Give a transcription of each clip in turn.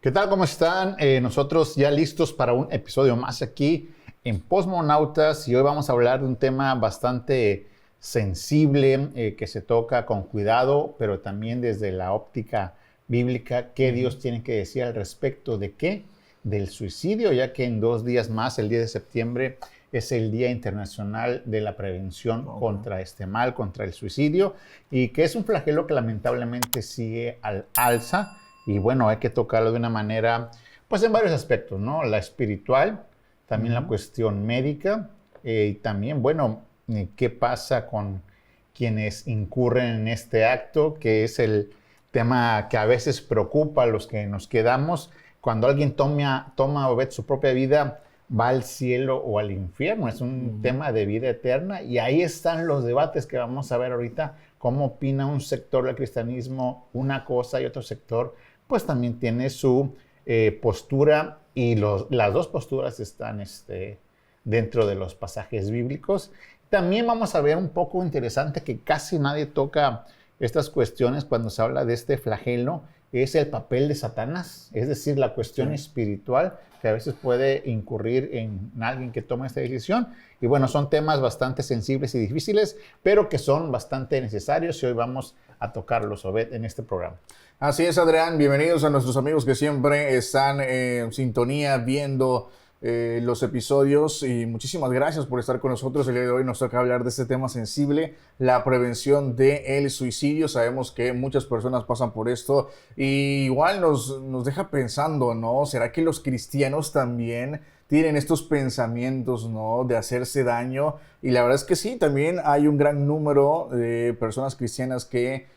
¿Qué tal? ¿Cómo están? Nosotros ya listos para un episodio más aquí en Postmonautas y hoy vamos a hablar de un tema bastante sensible que se toca con cuidado, pero también desde la óptica bíblica. ¿Qué Dios tiene que decir al respecto de qué? Del suicidio, ya que en 2 días más, el 10 de septiembre, es el Día Internacional de la Prevención contra este mal, contra el suicidio, y que es un flagelo que lamentablemente sigue al alza. Y bueno, hay que tocarlo de una manera, pues en varios aspectos, ¿no? La espiritual, también la cuestión médica, y también, bueno, qué pasa con quienes incurren en este acto, que es el tema que a veces preocupa a los que nos quedamos. Cuando alguien toma o ve su propia vida, va al cielo o al infierno. Es un tema de vida eterna y ahí están los debates que vamos a ver ahorita. Cómo opina un sector del cristianismo una cosa y otro sector pues también tiene su postura, y las dos posturas están dentro de los pasajes bíblicos. También vamos a ver un poco interesante que casi nadie toca estas cuestiones cuando se habla de este flagelo, es el papel de Satanás, es decir, la cuestión espiritual que a veces puede incurrir en alguien que toma esta decisión. Y bueno, son temas bastante sensibles y difíciles, pero que son bastante necesarios y hoy vamos a tocarlos, Obed, en este programa. Así es, Adrián. Bienvenidos a nuestros amigos que siempre están en sintonía viendo los episodios, y muchísimas gracias por estar con nosotros. El día de hoy nos toca hablar de este tema sensible, la prevención del suicidio. Sabemos que muchas personas pasan por esto y igual nos deja pensando, ¿no? ¿Será que los cristianos también tienen estos pensamientos, ¿no? De hacerse daño? Y la verdad es que sí, también hay un gran número de personas cristianas que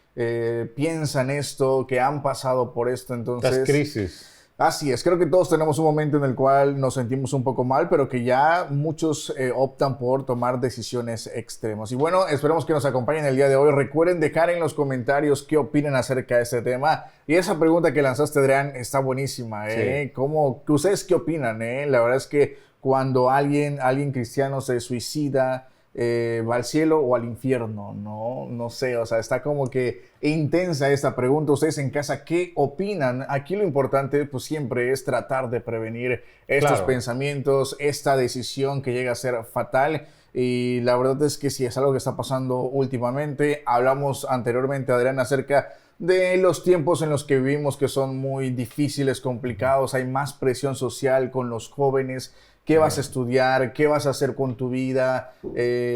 piensan esto, que han pasado por esto. Entonces, las crisis. Así es, creo que todos tenemos un momento en el cual nos sentimos un poco mal, pero que ya muchos optan por tomar decisiones extremas. Y bueno, esperemos que nos acompañen el día de hoy. Recuerden dejar en los comentarios qué opinan acerca de este tema. Y esa pregunta que lanzaste, Adrián, está buenísima, ¿eh? Sí. ¿Ustedes qué opinan, eh? La verdad es que cuando alguien cristiano se suicida, va al cielo o al infierno, no sé, o sea, está como que intensa esta pregunta. Ustedes en casa, ¿qué opinan? Aquí lo importante, pues siempre es tratar de prevenir estos pensamientos, esta decisión que llega a ser fatal. Y la verdad es que sí, es algo que está pasando últimamente. Hablamos anteriormente, Adrián, acerca de los tiempos en los que vivimos, que son muy difíciles, complicados. Hay más presión social con los jóvenes. ¿Qué vas a estudiar? ¿Qué vas a hacer con tu vida?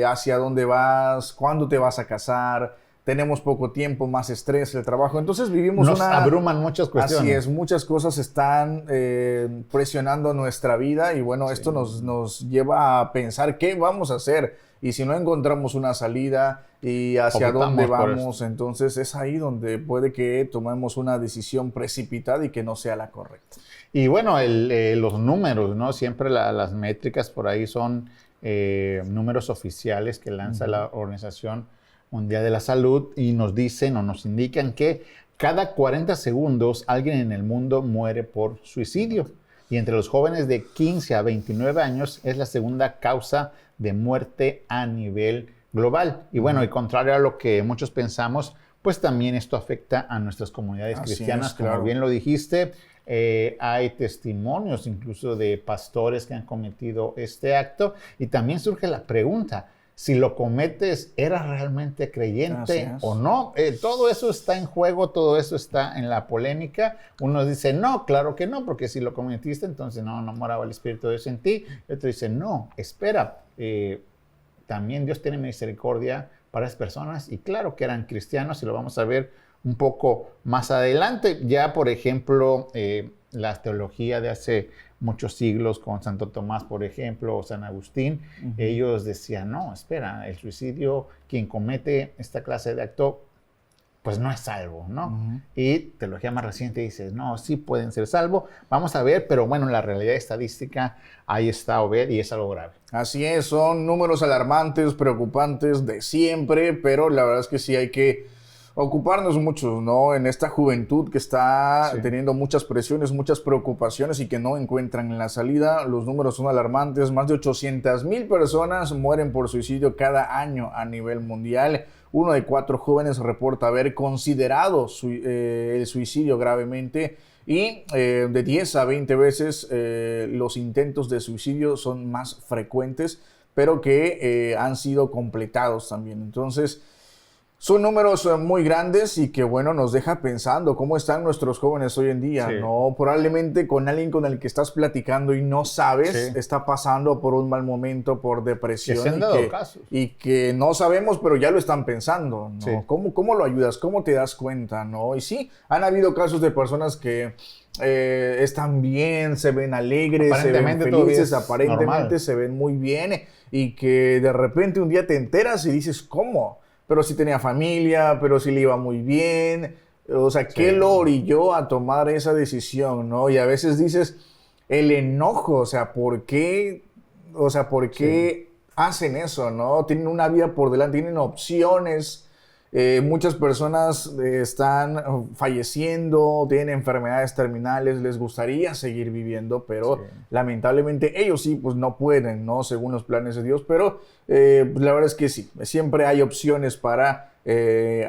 ¿Hacia dónde vas? ¿Cuándo te vas a casar? Tenemos poco tiempo, más estrés, el trabajo. Entonces vivimos Nos abruman muchas cuestiones. Así es, muchas cosas están presionando nuestra vida y bueno, esto nos lleva a pensar qué vamos a hacer. Y si no encontramos una salida y hacia dónde vamos, entonces es ahí donde puede que tomemos una decisión precipitada y que no sea la correcta. Y bueno, los números, ¿no? Siempre las métricas por ahí son números oficiales que lanza la Organización Mundial de la Salud, y nos dicen o nos indican que cada 40 segundos alguien en el mundo muere por suicidio. Y entre los jóvenes de 15 a 29 años es la segunda causa de muerte a nivel global. Y bueno, y contrario a lo que muchos pensamos, pues también esto afecta a nuestras comunidades cristianas, como bien lo dijiste. Hay testimonios incluso de pastores que han cometido este acto, y también surge la pregunta, si lo cometes, ¿eras realmente creyente o no? Todo eso está en juego, todo eso está en la polémica. Unos dicen, no, claro que no, porque si lo cometiste, entonces no moraba el Espíritu de Dios en ti. Y otros dicen, no, espera, también Dios tiene misericordia para las personas, y claro que eran cristianos, y lo vamos a ver un poco más adelante. Ya, por ejemplo, la teología de hace muchos siglos con Santo Tomás, por ejemplo, o San Agustín, ellos decían, no, espera, el suicidio, quien comete esta clase de acto, pues no es salvo, ¿no? Y teología más reciente dice, no, sí pueden ser salvos. Vamos a ver, pero bueno, la realidad estadística ahí está, Obed, y es algo grave. Así es, son números alarmantes, preocupantes de siempre, pero la verdad es que sí hay que ocuparnos mucho, ¿no? En esta juventud que está teniendo muchas presiones, muchas preocupaciones y que no encuentran la salida. Los números son alarmantes. Más de 800,000 personas mueren por suicidio cada año a nivel mundial. 1 de 4 jóvenes reporta haber considerado el suicidio gravemente. y de 10 a 20 veces los intentos de suicidio son más frecuentes, pero que han sido completados también. Entonces, son números muy grandes y que, bueno, nos deja pensando cómo están nuestros jóvenes hoy en día, Sí. ¿no? Probablemente con alguien con el que estás platicando y no sabes, Sí. está pasando por un mal momento, por depresión. Que se han dado casos. Y que no sabemos, pero ya lo están pensando, ¿no? Sí. ¿Cómo lo ayudas? ¿Cómo te das cuenta, no? Y sí, han habido casos de personas que están bien, se ven alegres, se ven Aparentemente todo felices, es aparentemente normal. se ven muy bien y que de repente un día te enteras y dices, ¿cómo? Pero sí tenía familia, pero sí le iba muy bien. O sea, ¿qué lo orilló a tomar esa decisión, no? Y a veces dices, el enojo, o sea, ¿por qué? O sea, ¿por qué hacen eso, no? Tienen una vida por delante, tienen opciones. Muchas personas están falleciendo, tienen enfermedades terminales, les gustaría seguir viviendo, pero lamentablemente ellos sí, pues no pueden, ¿no? Según los planes de Dios, pero pues la verdad es que sí, siempre hay opciones para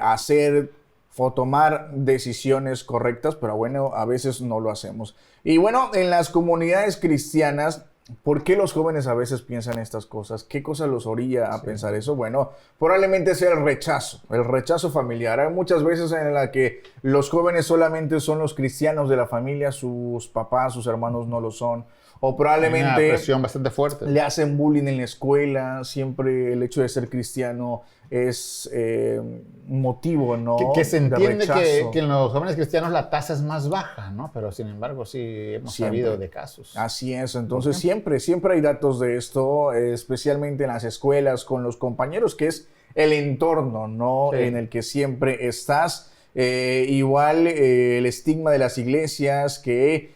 hacer o tomar decisiones correctas, pero bueno, a veces no lo hacemos. Y bueno, en las comunidades cristianas, ¿por qué los jóvenes a veces piensan estas cosas? ¿Qué cosa los orilla a pensar eso? Bueno, probablemente sea el rechazo familiar. Hay muchas veces en la que los jóvenes solamente son los cristianos de la familia, sus papás, sus hermanos no lo son. O probablemente Hay una presión bastante fuerte. le hacen bullying en la escuela, siempre el hecho de ser cristiano es motivo, ¿no? Que se entiende de rechazo. que en los jóvenes cristianos la tasa es más baja, ¿no? Pero sin embargo sí hemos sabido de casos. Así es, entonces siempre hay datos de esto, especialmente en las escuelas, con los compañeros, que es el entorno, ¿no? Sí. En el que siempre estás. Igual el estigma de las iglesias que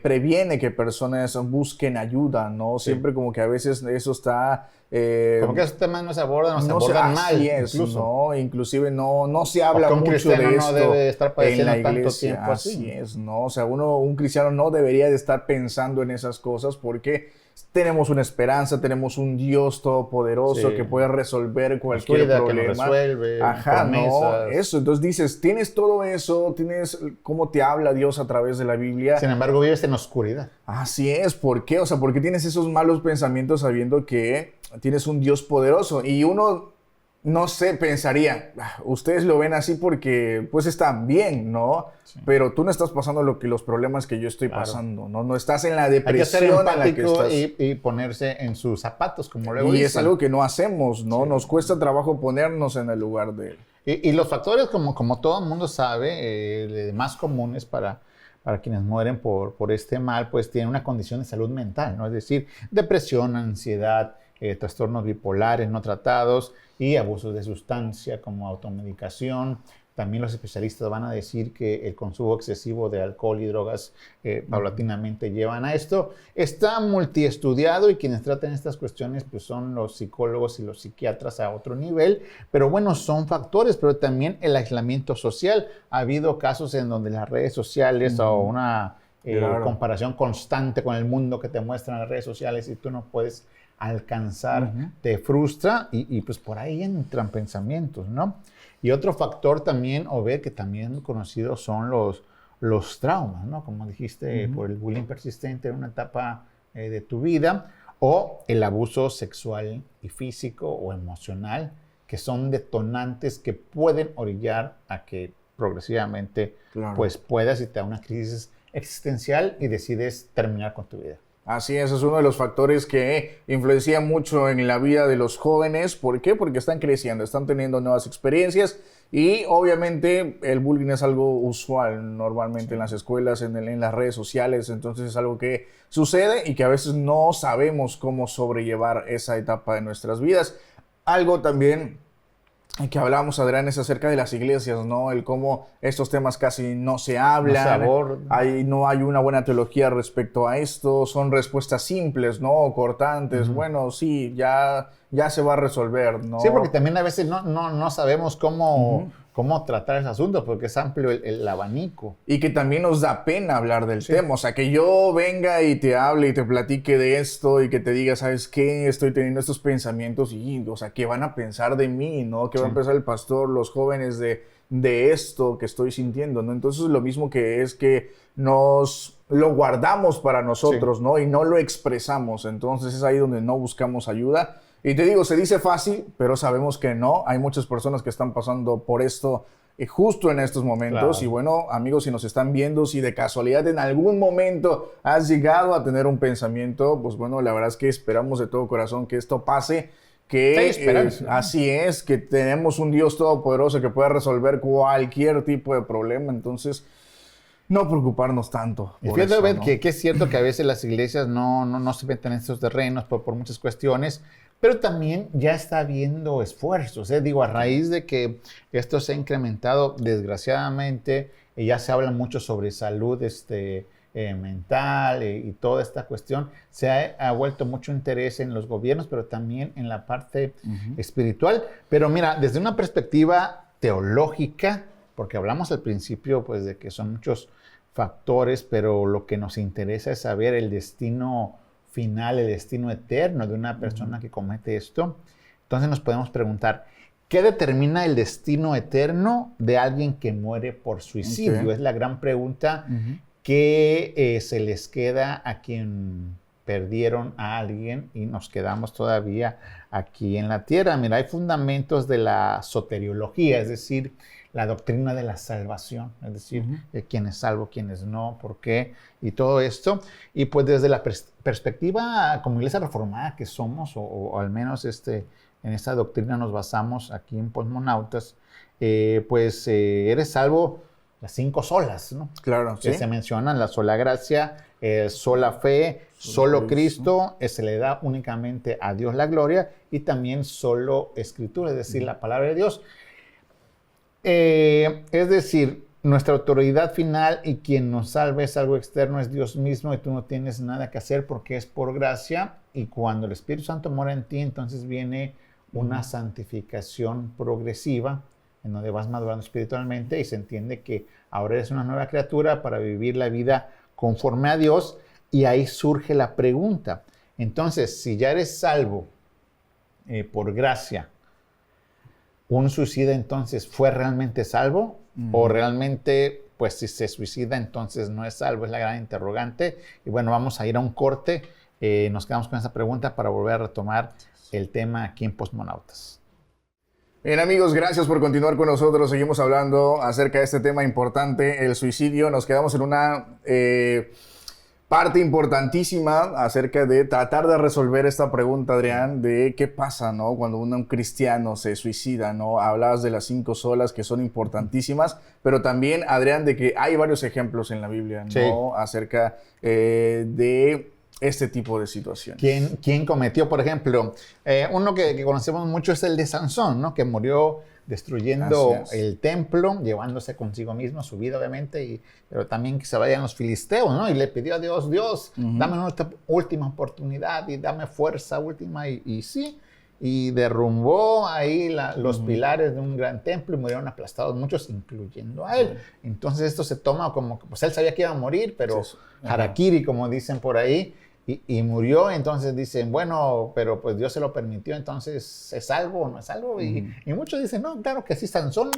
previene que personas busquen ayuda, ¿no? Siempre como que a veces eso está... como que esos temas no se abordan, o se no abordan así mal, es, incluso. ¿no? Inclusive no se habla Porque un mucho cristiano de no esto debe estar en padeciendo la tanto iglesia. tiempo Así así. es, ¿no? O sea, un cristiano no debería de estar pensando en esas cosas porque tenemos una esperanza, tenemos un Dios todopoderoso Sí. que puede resolver cualquier cuida, que problema. nos resuelve, Ajá, no, promesas. eso. Entonces dices, tienes todo eso, tienes cómo te habla Dios a través de la Biblia. Sin embargo, vives en oscuridad. Así es, ¿por qué? O sea, ¿por qué tienes esos malos pensamientos sabiendo que tienes un Dios poderoso? Y uno, no sé, pensaría, ustedes lo ven así porque pues están bien, ¿no? Sí. Pero tú no estás pasando los problemas que yo estoy pasando, ¿no? No estás en la depresión. Hay que ser en la que empático estás. y ponerse en sus zapatos, como luego Y dicen. es algo que no hacemos, ¿no? Sí. Nos cuesta trabajo ponernos en el lugar de él. Y los factores, como todo el mundo sabe, más comunes para quienes mueren por este mal, pues tienen una condición de salud mental, ¿no? Es decir, depresión, ansiedad, trastornos bipolares no tratados y abusos de sustancia como automedicación. También los especialistas van a decir que el consumo excesivo de alcohol y drogas paulatinamente llevan a esto. Está multiestudiado y quienes tratan estas cuestiones pues son los psicólogos y los psiquiatras a otro nivel. Pero bueno, son factores, pero también el aislamiento social. Ha habido casos en donde las redes sociales o una comparación constante con el mundo que te muestran las redes sociales y tú no puedes alcanzar, te frustra y pues por ahí entran pensamientos, ¿no? Y otro factor también, que también conocido son los traumas, ¿no? Como dijiste, por el bullying persistente en una etapa de tu vida, o el abuso sexual y físico o emocional, que son detonantes que pueden orillar a que progresivamente pues puedas y te da una crisis existencial y decides terminar con tu vida. Así es uno de los factores que influencia mucho en la vida de los jóvenes. ¿Por qué? Porque están creciendo, están teniendo nuevas experiencias y obviamente el bullying es algo usual normalmente en las escuelas, en las redes sociales, entonces es algo que sucede y que a veces no sabemos cómo sobrellevar esa etapa de nuestras vidas. Algo también que hablábamos, Adrián, es acerca de las iglesias, ¿no? El cómo estos temas casi no se hablan, no hay una buena teología respecto a esto, son respuestas simples, ¿no? Cortantes, bueno, sí, ya se va a resolver, ¿no? Sí, porque también a veces no sabemos cómo tratar ese asunto, porque es amplio el abanico. Y que también nos da pena hablar del tema, o sea, que yo venga y te hable y te platique de esto y que te diga, ¿sabes qué? Estoy teniendo estos pensamientos y, o sea, ¿qué van a pensar de mí, no? ¿Qué va a pensar el pastor, los jóvenes de de esto que estoy sintiendo, ¿no? Entonces lo mismo que es que nos lo guardamos para nosotros, sí, ¿no? Y no lo expresamos. Entonces es ahí donde no buscamos ayuda. Y te digo, se dice fácil, pero sabemos que no. Hay muchas personas que están pasando por esto justo en estos momentos. Claro. Y bueno, amigos, si nos están viendo, si de casualidad en algún momento has llegado a tener un pensamiento, pues bueno, la verdad es que esperamos de todo corazón que esto pase. Que así es, que tenemos un Dios todopoderoso que puede resolver cualquier tipo de problema. Entonces, no preocuparnos tanto. Y fíjate, ¿no? que es cierto que a veces las iglesias no se meten en estos terrenos por muchas cuestiones, pero también ya está habiendo esfuerzos. Digo, a raíz de que esto se ha incrementado, desgraciadamente, ya se habla mucho sobre salud mental y toda esta cuestión. Se ha vuelto mucho interés en los gobiernos, pero también en la parte espiritual. Pero mira, desde una perspectiva teológica, porque hablamos al principio pues de que son muchos factores, pero lo que nos interesa es saber el destino final, el destino eterno de una persona que comete esto. Entonces nos podemos preguntar, ¿qué determina el destino eterno de alguien que muere por suicidio? Okay. Es la gran pregunta que se les queda a quien perdieron a alguien y nos quedamos todavía aquí en la tierra. Mira, hay fundamentos de la soteriología, es decir, la doctrina de la salvación, es decir, de quién es salvo, quién es no, por qué, y todo esto. Y pues desde la perspectiva como iglesia reformada que somos, o al menos en esta doctrina nos basamos aquí en Posmonautas, eres salvo las 5 solas, ¿no? Claro, que se mencionan, la sola gracia, sola fe, solo Cristo, se le da únicamente a Dios la gloria, y también solo escritura, es decir, la palabra de Dios. Es decir, nuestra autoridad final y quien nos salve es algo externo, es Dios mismo, y tú no tienes nada que hacer porque es por gracia, y cuando el Espíritu Santo mora en ti, entonces viene una santificación progresiva, en donde vas madurando espiritualmente y se entiende que ahora eres una nueva criatura para vivir la vida conforme a Dios, y ahí surge la pregunta. Entonces, si ya eres salvo por gracia, ¿un suicida entonces fue realmente salvo? ¿O realmente, pues si se suicida entonces no es salvo? Es la gran interrogante. Y bueno, vamos a ir a un corte. Nos quedamos con esa pregunta para volver a retomar el tema aquí en Posmonautas. Bien, amigos, gracias por continuar con nosotros. Seguimos hablando acerca de este tema importante, el suicidio. Nos quedamos en una parte importantísima acerca de tratar de resolver esta pregunta, Adrián, de qué pasa, ¿no? Cuando un cristiano se suicida, ¿no? Hablabas de las 5 solas que son importantísimas, pero también, Adrián, de que hay varios ejemplos en la Biblia, ¿no? Sí. Acerca de este tipo de situaciones. ¿Quién cometió, por ejemplo? Uno que conocemos mucho es el de Sansón, ¿no? Que murió destruyendo el templo, llevándose consigo mismo su vida, obviamente, pero también que se vayan los filisteos, ¿no? Y le pidió a Dios, dame una última oportunidad y dame fuerza última. Y sí, y derrumbó ahí los pilares de un gran templo y murieron aplastados muchos, incluyendo a él. Entonces esto se toma como que pues él sabía que iba a morir, pero harakiri, como dicen por ahí, y murió. Entonces dicen, bueno, pero pues Dios se lo permitió, entonces ¿es salvo o no es salvo? Y muchos dicen, no, claro que sí, Sansón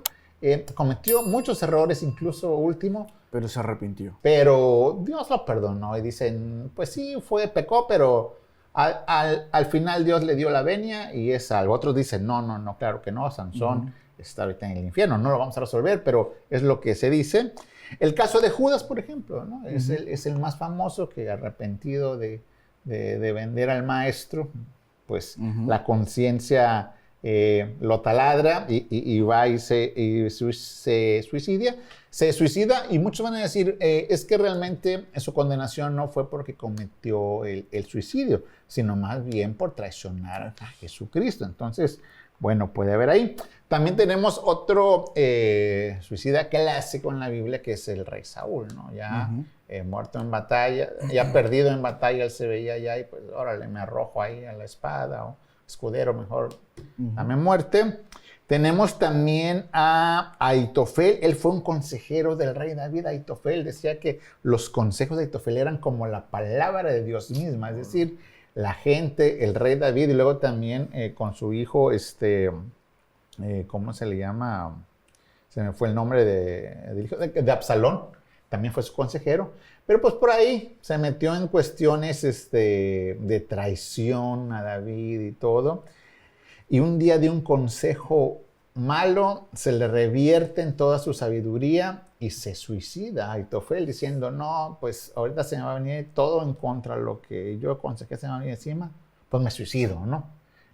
cometió muchos errores, incluso último. Pero se arrepintió. Pero Dios lo perdonó, y dicen, pues sí, pecó, pero al final Dios le dio la venia y es salvo. Otros dicen, no, claro que no, Sansón está ahorita en el infierno, no lo vamos a resolver, pero es lo que se dice. El caso de Judas, por ejemplo, ¿no? Es el más famoso, que arrepentido de vender al maestro, pues la conciencia lo taladra y va y se suicida. Se suicida, y muchos van a decir, es que realmente su condenación no fue porque cometió el suicidio, sino más bien por traicionar a Jesucristo. Entonces, bueno, puede haber ahí. También tenemos otro suicida clásico en la Biblia, que es el rey Saúl, ¿no? Ya muerto en batalla, ya perdido en batalla, él se veía ya, y pues, órale, me arrojo ahí a la espada, o escudero, mejor dame muerte. Tenemos también a Aitofel. Él fue un consejero del rey David. Aitofel decía que los consejos de Aitofel eran como la palabra de Dios misma, es decir, la gente, el rey David, y luego también con su hijo, ¿cómo se le llama? se me fue el nombre del hijo de Absalón, también fue su consejero, pero pues por ahí se metió en cuestiones de traición a David y todo, y un día dio un consejo malo, se le revierte en toda su sabiduría y se suicida Aitofel diciendo, no, pues ahorita se me va a venir todo en contra de lo que yo aconsejé, se me va a venir encima, pues me suicido, ¿no?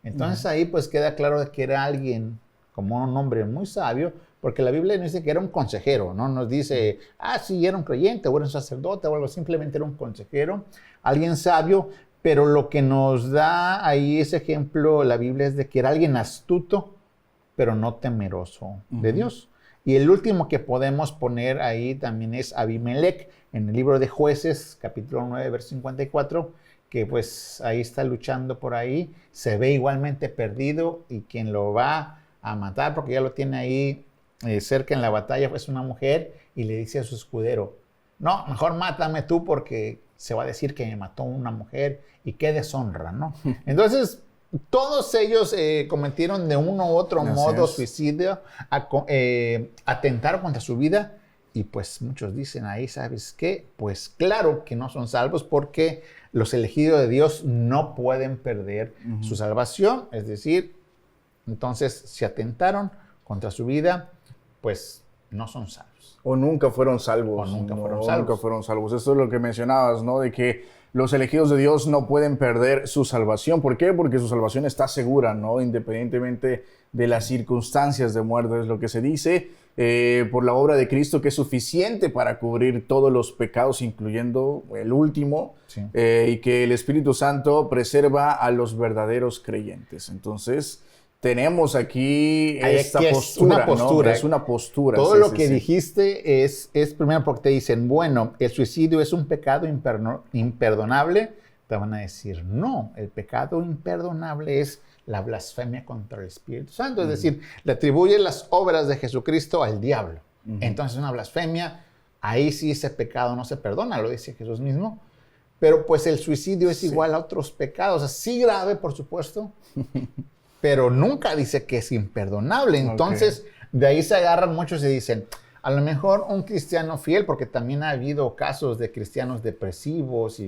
Entonces ahí pues queda claro de que era alguien como un hombre muy sabio, porque la Biblia nos dice que era un consejero, no nos dice, sí, era un creyente o era un sacerdote o algo, simplemente era un consejero, alguien sabio, pero lo que nos da ahí ese ejemplo la Biblia es de que era alguien astuto, pero no temeroso de Dios. Y el último que podemos poner ahí también es Abimelech, en el libro de Jueces, capítulo 9, verso 54, que pues ahí está luchando por ahí, se ve igualmente perdido y quien lo va a matar, porque ya lo tiene ahí cerca en la batalla, pues una mujer, y le dice a su escudero, no, mejor mátame tú porque se va a decir que me mató una mujer y qué deshonra, ¿no? Entonces, todos ellos cometieron de uno u otro modo suicidio, atentaron contra su vida y pues muchos dicen ahí, ¿sabes qué? Pues claro que no son salvos porque los elegidos de Dios no pueden perder su salvación, es decir, entonces si atentaron contra su vida, pues no son salvos. O nunca fueron salvos. Nunca fueron salvos. Eso es lo que mencionabas, ¿no? De que los elegidos de Dios no pueden perder su salvación. ¿Por qué? Porque su salvación está segura, ¿no? Independientemente de las circunstancias de muerte, es lo que se dice, por la obra de Cristo, que es suficiente para cubrir todos los pecados, incluyendo el último, y que el Espíritu Santo preserva a los verdaderos creyentes. Entonces, tenemos aquí esta postura, ¿no? Es una postura. Todo lo que dijiste es primero porque te dicen, bueno, el suicidio es un pecado imperdonable. Te van a decir, no, el pecado imperdonable es la blasfemia contra el Espíritu Santo. Es decir, le atribuye las obras de Jesucristo al diablo. Entonces, una blasfemia, ahí sí ese pecado no se perdona, lo dice Jesús mismo. Pero pues el suicidio es igual a otros pecados, así grave, por supuesto, pero nunca dice que es imperdonable. Entonces, de ahí se agarran muchos y dicen, a lo mejor un cristiano fiel, porque también ha habido casos de cristianos depresivos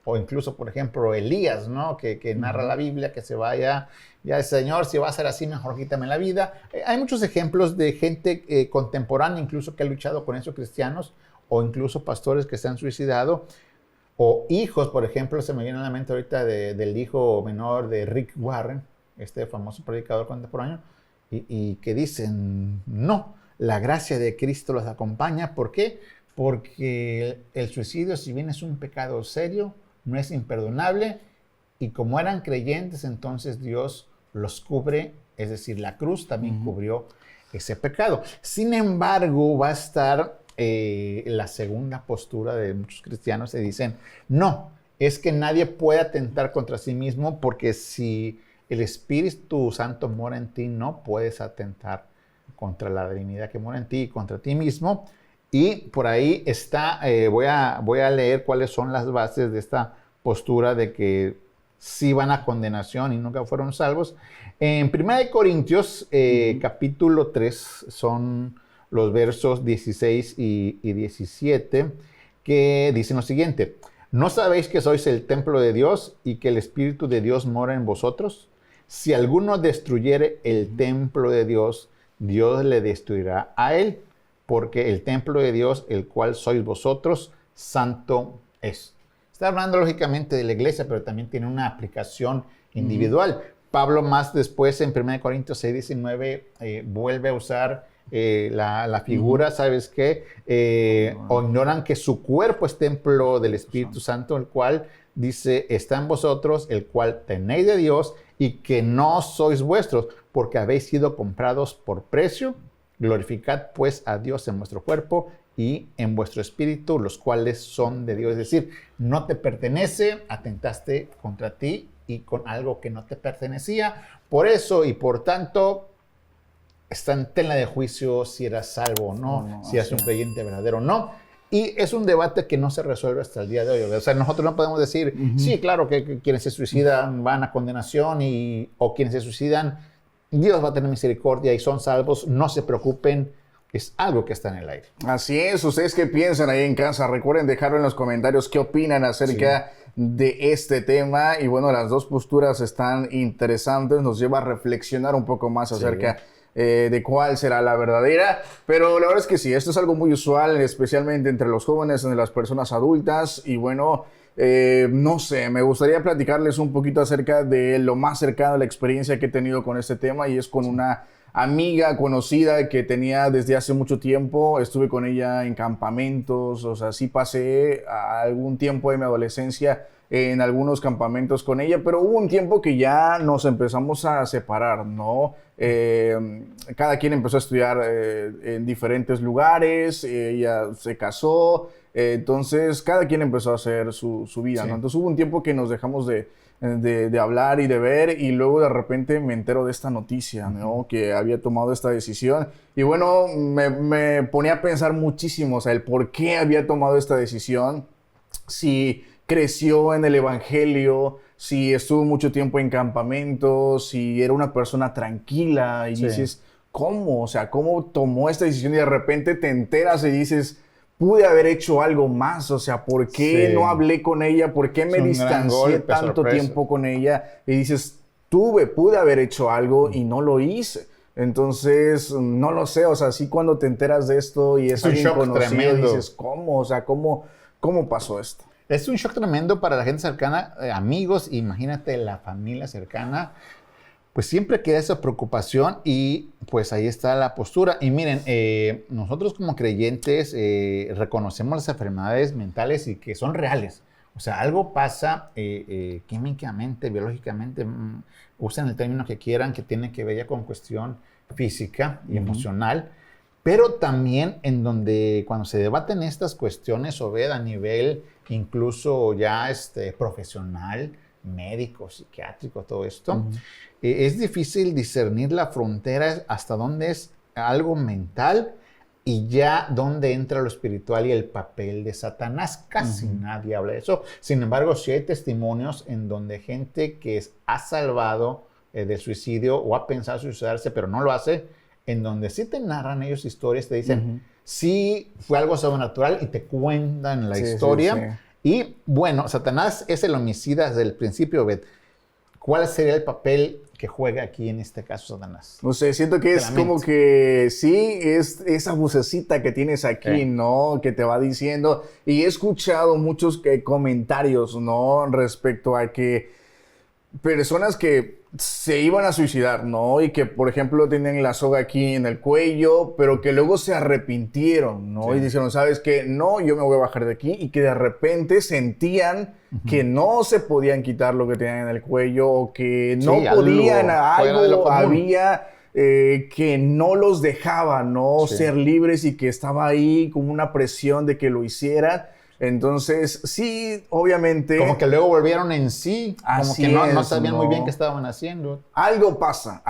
o incluso, por ejemplo, Elías, ¿no? Que narra la Biblia, que se vaya, ya Señor, si va a ser así, mejor quítame la vida. Hay muchos ejemplos de gente contemporánea, incluso que ha luchado con esos cristianos, o incluso pastores que se han suicidado, o hijos, por ejemplo, se me viene a la mente ahorita del hijo menor de Rick Warren, este famoso predicador contemporáneo, y que dicen, no, la gracia de Cristo los acompaña. ¿Por qué? Porque el suicidio, si bien es un pecado serio, no es imperdonable, y como eran creyentes, entonces Dios los cubre, es decir, la cruz también cubrió ese pecado. Sin embargo, va a estar la segunda postura de muchos cristianos, se dicen, no, es que nadie puede atentar contra sí mismo, porque si el Espíritu Santo mora en ti, no puedes atentar contra la divinidad que mora en ti y contra ti mismo. Y por ahí está, voy a leer cuáles son las bases de esta postura de que sí van a condenación y nunca fueron salvos. En 1 Corintios, capítulo 3, son los versos 16 y 17, que dicen lo siguiente: ¿no sabéis que sois el templo de Dios y que el Espíritu de Dios mora en vosotros? Si alguno destruyere el templo de Dios, Dios le destruirá a él, porque el templo de Dios, el cual sois vosotros, santo es. Está hablando lógicamente de la iglesia, pero también tiene una aplicación individual. Pablo más después en 1 Corintios 6, 19 vuelve a usar la figura, ¿sabes qué? O ignoran que su cuerpo es templo del Espíritu Santo, el cual dice, está en vosotros, el cual tenéis de Dios y que no sois vuestros, porque habéis sido comprados por precio. Glorificad pues a Dios en vuestro cuerpo y en vuestro espíritu, los cuales son de Dios. Es decir, no te pertenece, atentaste contra ti y con algo que no te pertenecía. Por eso y por tanto, está en tela de juicio si eras salvo o no, si eres un creyente verdadero o no. Y es un debate que no se resuelve hasta el día de hoy. O sea, nosotros no podemos decir, sí, claro que quienes se suicidan van a condenación o quienes se suicidan, Dios va a tener misericordia y son salvos. No se preocupen, es algo que está en el aire. Así es. ¿Ustedes qué piensan ahí en casa? Recuerden dejarlo en los comentarios qué opinan acerca de este tema. Y bueno, las dos posturas están interesantes. Nos lleva a reflexionar un poco más acerca de cuál será la verdadera. Pero la verdad es que sí, esto es algo muy usual, especialmente entre los jóvenes, entre las personas adultas. Y bueno, no sé, me gustaría platicarles un poquito acerca de lo más cercano a la experiencia que he tenido con este tema, y es con una amiga conocida que tenía desde hace mucho tiempo. Estuve con ella en campamentos, o sea, sí pasé algún tiempo de mi adolescencia en algunos campamentos con ella, pero hubo un tiempo que ya nos empezamos a separar, ¿no? Cada quien empezó a estudiar en diferentes lugares, ella se casó, entonces cada quien empezó a hacer su vida, ¿no? Entonces hubo un tiempo que nos dejamos de hablar y de ver, y luego de repente me entero de esta noticia, ¿no? Que había tomado esta decisión. Y bueno, me ponía a pensar muchísimo, o sea, el por qué había tomado esta decisión, si creció en el evangelio, si estuvo mucho tiempo en campamentos, si era una persona tranquila, y dices, ¿cómo? O sea, ¿cómo tomó esta decisión? Y de repente te enteras y dices, pude haber hecho algo más, o sea, ¿por qué no hablé con ella? ¿Por qué me distancié tanto tiempo con ella? Y dices, pude haber hecho algo y no lo hice. Entonces, no lo sé, o sea, sí, cuando te enteras de esto y es alguien conocido, dices, ¿cómo? O sea, ¿cómo pasó esto? Es un shock tremendo para la gente cercana, amigos, imagínate la familia cercana. Pues siempre queda esa preocupación, y pues ahí está la postura. Y miren, nosotros como creyentes reconocemos las enfermedades mentales y que son reales. O sea, algo pasa químicamente, biológicamente, usen el término que quieran, que tiene que ver ya con cuestión física y emocional, pero también en donde cuando se debaten estas cuestiones, o a nivel incluso ya profesional, médico, psiquiátrico, todo esto, es difícil discernir la frontera hasta dónde es algo mental y ya dónde entra lo espiritual y el papel de Satanás. Casi nadie habla de eso. Sin embargo, sí hay testimonios en donde gente que ha salvado del suicidio o ha pensado suicidarse, pero no lo hace, en donde sí te narran ellos historias, te dicen, sí fue algo sobrenatural, y te cuentan la historia. Y bueno, Satanás es el homicida desde el principio, Obed. ¿Cuál sería el papel que juega aquí en este caso Satanás? No sé, siento que es como que sí, es esa vocecita que tienes aquí, ¿no? Que te va diciendo. Y he escuchado muchos comentarios, ¿no? Respecto a que personas que se iban a suicidar, ¿no? Y que, por ejemplo, tienen la soga aquí en el cuello, pero que luego se arrepintieron, ¿no? Y dijeron, ¿sabes qué? No, yo me voy a bajar de aquí. Y que de repente sentían que no se podían quitar lo que tenían en el cuello, o que no podían, algo había que no los dejaba, ¿no? Ser libres, y que estaba ahí como una presión de que lo hicieran. Entonces, sí, obviamente... Como que luego volvieron en sí, como que no sabían muy bien qué estaban haciendo. Algo pasa,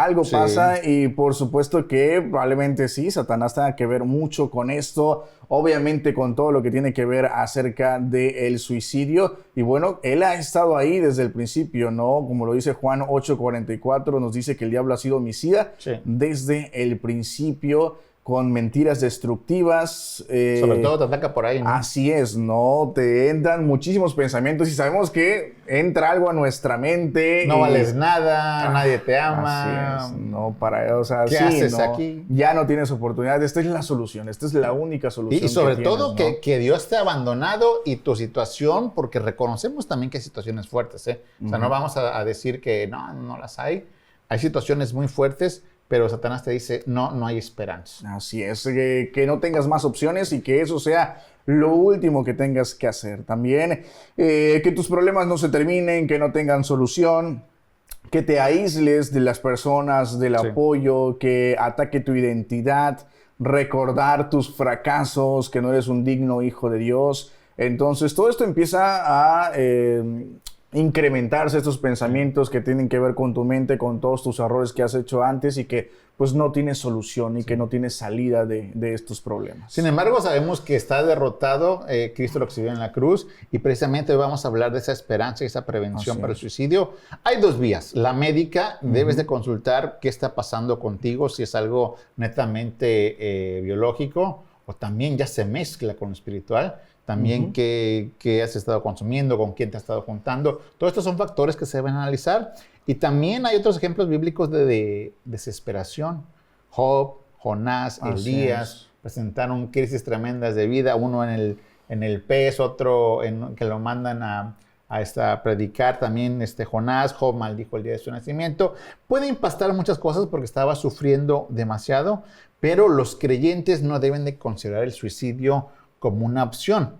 y por supuesto que probablemente sí, Satanás tenga que ver mucho con esto, obviamente con todo lo que tiene que ver acerca del suicidio. Y bueno, él ha estado ahí desde el principio, ¿no? Como lo dice Juan 8:44, nos dice que el diablo ha sido homicida desde el principio, con mentiras destructivas. Sobre todo te ataca por ahí, ¿no? Así es, ¿no? Te entran muchísimos pensamientos, y sabemos que entra algo a nuestra mente. No vales nada, nadie te ama. Así es, ¿no? O sea, ¿qué haces aquí? Ya no tienes oportunidad. Esta es la solución, esta es la única solución. Y sobre todo tienes, ¿no? que Dios te ha abandonado, y tu situación, porque reconocemos también que hay situaciones fuertes, ¿eh? O sea, no vamos a decir que no las hay. Hay situaciones muy fuertes, pero Satanás te dice, no hay esperanza. Así es, que no tengas más opciones, y que eso sea lo último que tengas que hacer. También que tus problemas no se terminen, que no tengan solución, que te aísles de las personas, del apoyo, que ataque tu identidad, recordar tus fracasos, que no eres un digno hijo de Dios. Entonces todo esto empieza a incrementarse estos pensamientos que tienen que ver con tu mente, con todos tus errores que has hecho antes y que pues no tienes solución y que no tienes salida de estos problemas. Sin embargo, sabemos que está derrotado, Cristo lo exhibió en la cruz, y precisamente hoy vamos a hablar de esa esperanza y esa prevención para el suicidio. Hay dos vías. La médica, debes de consultar qué está pasando contigo, si es algo netamente biológico o también ya se mezcla con lo espiritual. También qué has estado consumiendo, con quién te has estado juntando. Todos estos son factores que se deben analizar. Y también hay otros ejemplos bíblicos de desesperación. Job, Jonás, Elías presentaron crisis tremendas de vida. Uno en el pez, otro que lo mandan a predicar. También Jonás, Job maldijo el día de su nacimiento. Puede impactar muchas cosas porque estaba sufriendo demasiado, pero los creyentes no deben de considerar el suicidio como una opción.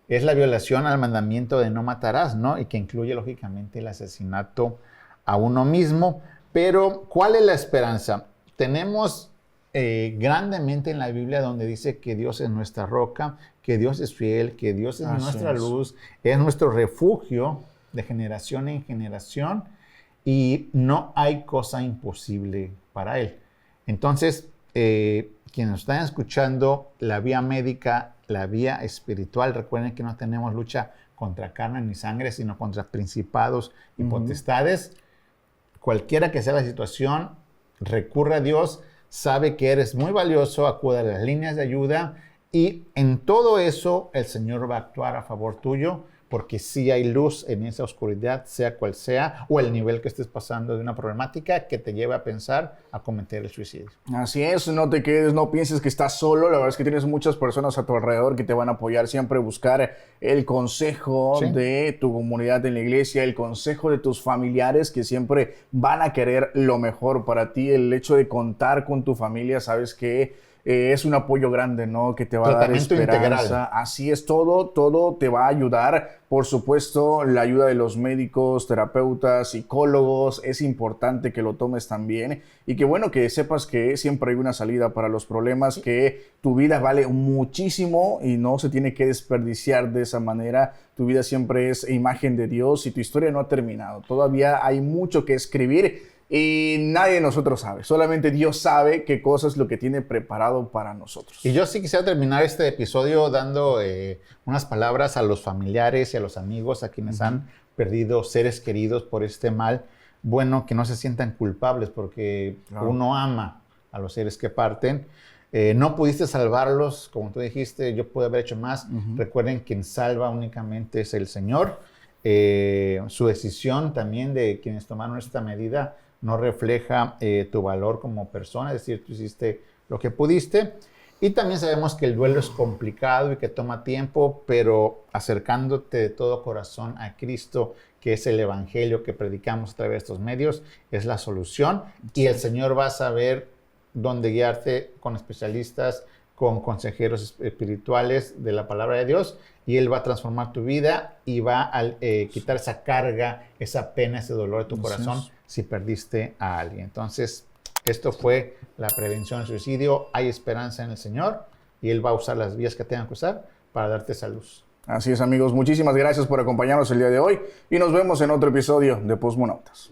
Es la violación al mandamiento de no matarás, ¿no? Y que incluye, lógicamente, el asesinato a uno mismo. Pero, ¿cuál es la esperanza? Tenemos grandemente en la Biblia donde dice que Dios es nuestra roca, que Dios es fiel, que Dios es nuestra luz, es nuestro refugio de generación en generación y no hay cosa imposible para Él. Entonces, quienes nos están escuchando, la vía médica, la vía espiritual, recuerden que no tenemos lucha contra carne ni sangre, sino contra principados y potestades. Cualquiera que sea la situación, recurre a Dios, sabe que eres muy valioso, acude a las líneas de ayuda y en todo eso el Señor va a actuar a favor tuyo, porque sí hay luz en esa oscuridad, sea cual sea, o el nivel que estés pasando de una problemática que te lleve a pensar a cometer el suicidio. Así es, no te quedes, no pienses que estás solo. La verdad es que tienes muchas personas a tu alrededor que te van a apoyar. Siempre buscar el consejo de tu comunidad en la iglesia, el consejo de tus familiares que siempre van a querer lo mejor para ti. El hecho de contar con tu familia, sabes que es un apoyo grande, ¿no? Que te va a dar esperanza. Integral. Así es, todo te va a ayudar. Por supuesto, la ayuda de los médicos, terapeutas, psicólogos, es importante que lo tomes también. Y que bueno, que sepas que siempre hay una salida para los problemas, que tu vida vale muchísimo y no se tiene que desperdiciar de esa manera. Tu vida siempre es imagen de Dios y tu historia no ha terminado. Todavía hay mucho que escribir. Y nadie de nosotros sabe, solamente Dios sabe qué cosa es lo que tiene preparado para nosotros. Y yo sí quisiera terminar este episodio dando unas palabras a los familiares y a los amigos, a quienes han perdido seres queridos por este mal. Bueno, que no se sientan culpables porque uno ama a los seres que parten. No pudiste salvarlos, como tú dijiste, yo pude haber hecho más. Recuerden, quien salva únicamente es el Señor. Su decisión también de quienes tomaron esta medida no refleja tu valor como persona, es decir, tú hiciste lo que pudiste. Y también sabemos que el duelo es complicado y que toma tiempo, pero acercándote de todo corazón a Cristo, que es el evangelio que predicamos a través de estos medios, es la solución. Y el Señor va a saber dónde guiarte con especialistas, con consejeros espirituales de la palabra de Dios, y Él va a transformar tu vida y va a quitar esa carga, esa pena, ese dolor de tu corazón si perdiste a alguien. Entonces, esto fue la prevención del suicidio. Hay esperanza en el Señor y Él va a usar las vías que tengan que usar para darte esa luz. Así es, amigos. Muchísimas gracias por acompañarnos el día de hoy y nos vemos en otro episodio de Postmonautas.